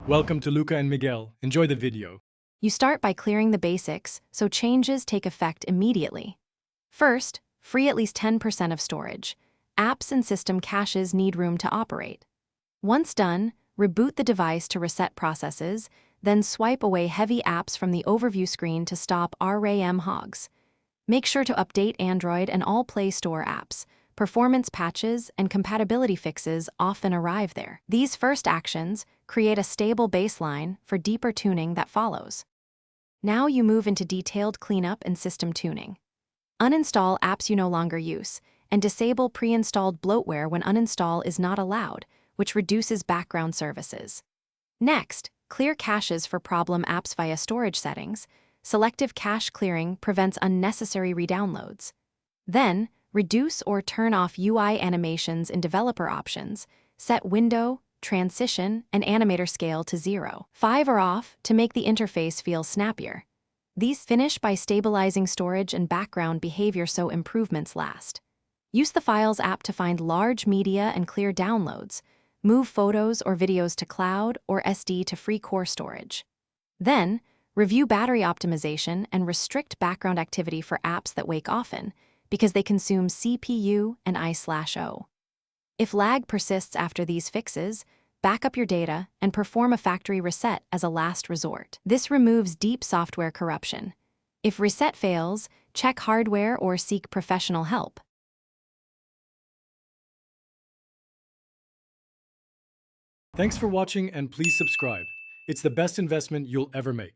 Welcome to Luca and Miguel. Enjoy the video. You start by clearing the basics so changes take effect immediately. First, free at least 10% of storage. Apps and system caches need room to operate. Once done, reboot the device to reset processes, then swipe away heavy apps from the overview screen to stop RAM hogs. Make sure to update Android and all Play Store apps. Performance patches and compatibility fixes often arrive there. These first actions create a stable baseline for deeper tuning that follows. Now you move into detailed cleanup and system tuning. Uninstall apps you no longer use, and disable pre-installed bloatware when uninstall is not allowed, which reduces background services. Next, clear caches for problem apps via storage settings. Selective cache clearing prevents unnecessary redownloads. Then, reduce or turn off UI animations in developer options. Set window, transition, and animator scale to 0. 5 are off to make the interface feel snappier. These finish by stabilizing storage and background behavior so improvements last. Use the Files app to find large media and clear downloads. Move photos or videos to cloud or SD to free core storage. Then, review battery optimization and restrict background activity for apps that wake often, because they consume CPU and I/O. If lag persists after these fixes, back up your data and perform a factory reset as a last resort. This removes deep software corruption. If reset fails, check hardware or seek professional help. Thanks for watching and please subscribe. It's the best investment you'll ever make.